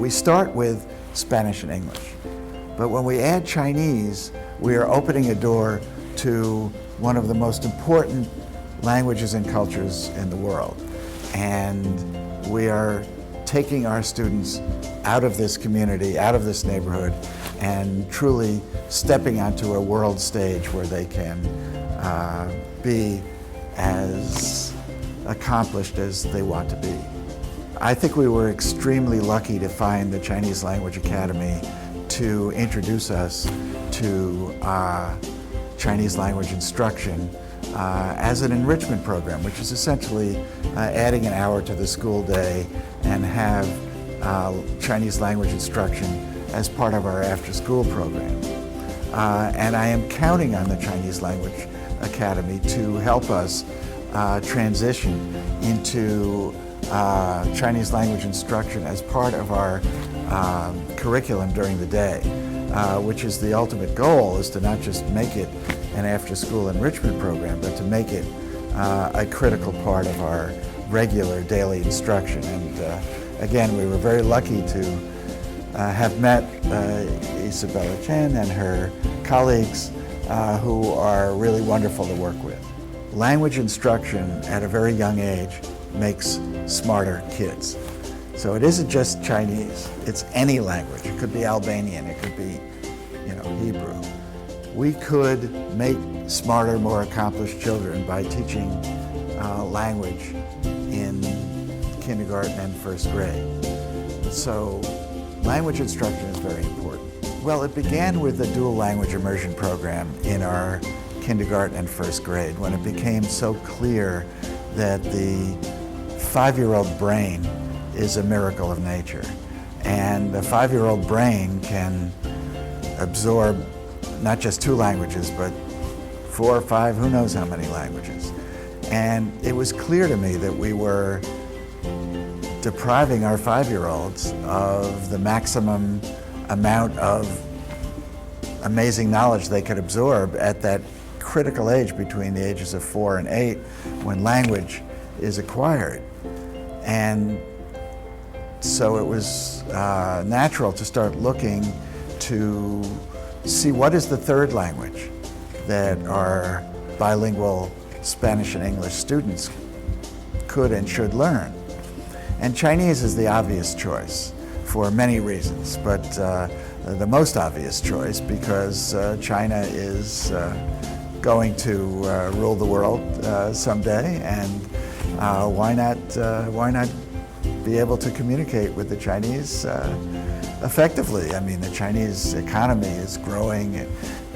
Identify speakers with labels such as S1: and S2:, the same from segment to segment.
S1: We start with Spanish and English, but when we add Chinese, we are opening a door to one of the most important languages and cultures in the world. And we are taking our students out of this community, out of this neighborhood, and truly stepping onto a world stage where they can be as accomplished as they want to be. I think we were extremely lucky to find the Chinese Language Academy to introduce us to Chinese language instruction as an enrichment program, which is essentially adding an hour to the school day and have Chinese language instruction as part of our after-school program. And I am counting on the Chinese Language Academy to help us transition into Chinese language instruction as part of our curriculum during the day, which is the ultimate goal, is to not just make it an after-school enrichment program, but to make it a critical part of our regular daily instruction. And again, we were very lucky to have met Isabella Chen and her colleagues who are really wonderful to work with. Language instruction at a very young age makes smarter kids. So it isn't just Chinese, it's any language. It could be Albanian, it could be, Hebrew. We could make smarter, more accomplished children by teaching language in kindergarten and first grade. So language instruction is very important. Well, it began with the dual language immersion program in our kindergarten and first grade, when it became so clear that the 5-year-old brain is a miracle of nature. And the 5-year-old brain can absorb not just 2 languages, but 4 or 5, who knows how many languages. And it was clear to me that we were depriving our 5-year-olds of the maximum amount of amazing knowledge they could absorb at that critical age between the ages of 4 and 8, when language is acquired. And so it was natural to start looking to see what is the third language that our bilingual Spanish and English students could and should learn. And Chinese is the obvious choice for many reasons, but the most obvious choice because China is going to rule the world someday, and why not be able to communicate with the Chinese effectively? I mean, the Chinese economy is growing, and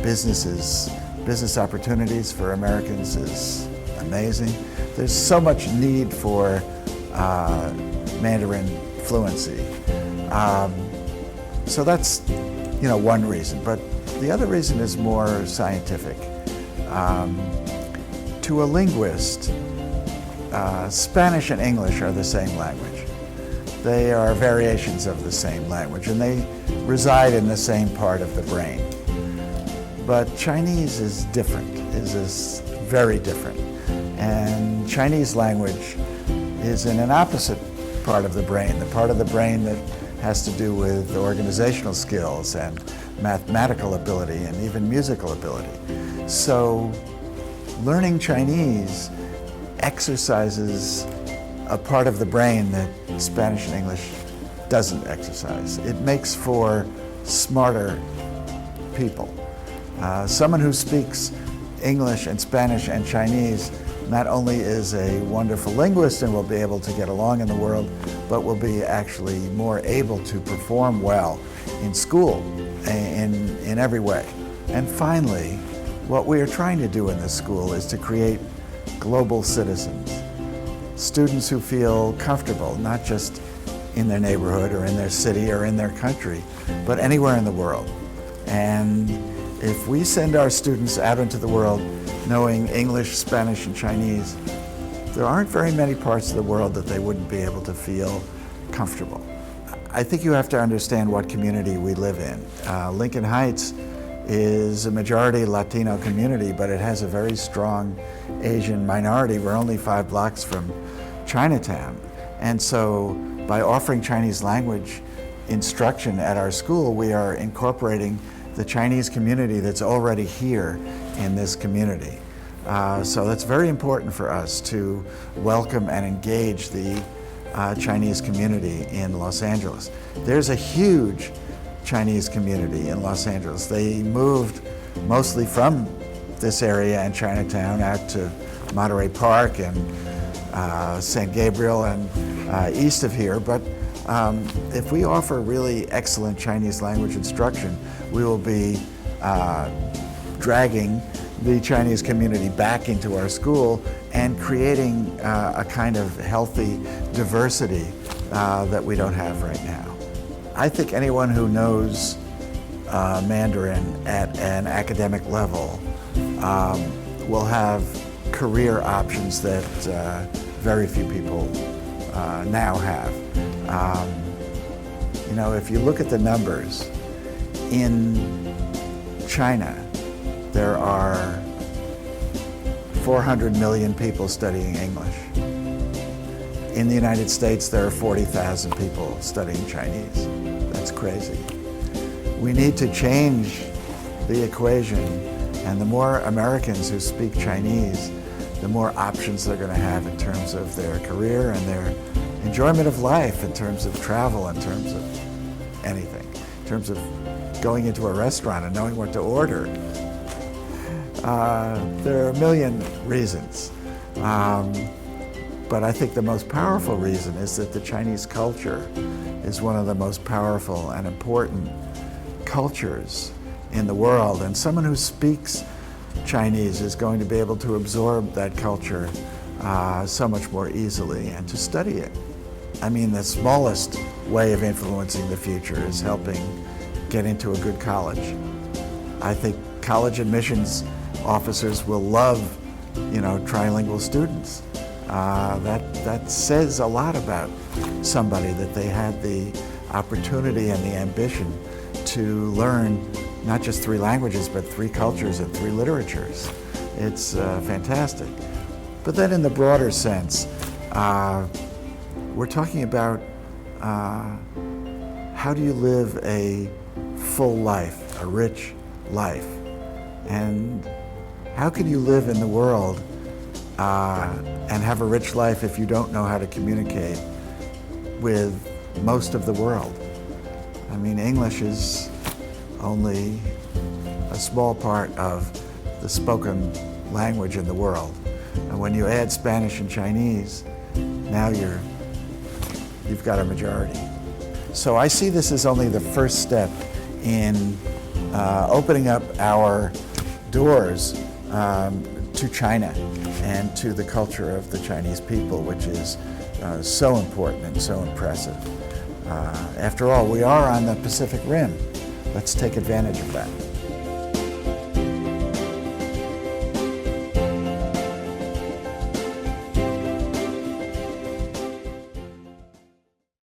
S1: business opportunities for Americans is amazing. There's so much need for Mandarin fluency. So that's, one reason, but the other reason is more scientific. To a linguist, Spanish and English are the same language. They are variations of the same language, and they reside in the same part of the brain. But Chinese is different, is very different. And Chinese language is in an opposite part of the brain, the part of the brain that has to do with organizational skills and mathematical ability and even musical ability. So learning Chinese exercises a part of the brain that Spanish and English doesn't exercise. It makes for smarter people. Someone who speaks English and Spanish and Chinese not only is a wonderful linguist and will be able to get along in the world, but will be actually more able to perform well in school in every way. And finally, what we are trying to do in this school is to create global citizens, students who feel comfortable, not just in their neighborhood or in their city or in their country, but anywhere in the world. And if we send our students out into the world knowing English, Spanish, and Chinese, there aren't very many parts of the world that they wouldn't be able to feel comfortable. I think you have to understand what community we live in. Lincoln Heights is a majority Latino community, but it has a very strong Asian minority. We're only 5 blocks from Chinatown. And so by offering Chinese language instruction at our school, we are incorporating the Chinese community that's already here in this community. So that's very important for us to welcome and engage the Chinese community in Los Angeles. There's a huge Chinese community in Los Angeles. They moved mostly from this area and Chinatown out to Monterey Park and San Gabriel and east of here. But if we offer really excellent Chinese language instruction, we will be dragging the Chinese community back into our school and creating a kind of healthy diversity that we don't have right now. I think anyone who knows Mandarin at an academic level will have career options that very few people now have. You know, if you look at the numbers, in China, there are 400 million people studying English. In the United States, there are 40,000 people studying Chinese. That's crazy. We need to change the equation, and the more Americans who speak Chinese, the more options they're going to have in terms of their career and their enjoyment of life, in terms of travel, in terms of anything, in terms of going into a restaurant and knowing what to order. There are a million reasons. But I think the most powerful reason is that the Chinese culture is one of the most powerful and important cultures in the world. And someone who speaks Chinese is going to be able to absorb that culture so much more easily and to study it. I mean, the smallest way of influencing the future is helping get into a good college. I think college admissions officers will love, you know, trilingual students. That says a lot about somebody, that they had the opportunity and the ambition to learn not just 3 languages, but 3 cultures and 3 literatures. It's fantastic. But then in the broader sense, we're talking about how do you live a full life, a rich life? And how can you live in the world and have a rich life if you don't know how to communicate with most of the world? I mean, English is only a small part of the spoken language in the world. And when you add Spanish and Chinese, now you've got a majority. So I see this as only the first step in opening up our doors to China and to the culture of the Chinese people, which is so important and so impressive. After all, we are on the Pacific Rim. Let's take advantage of that.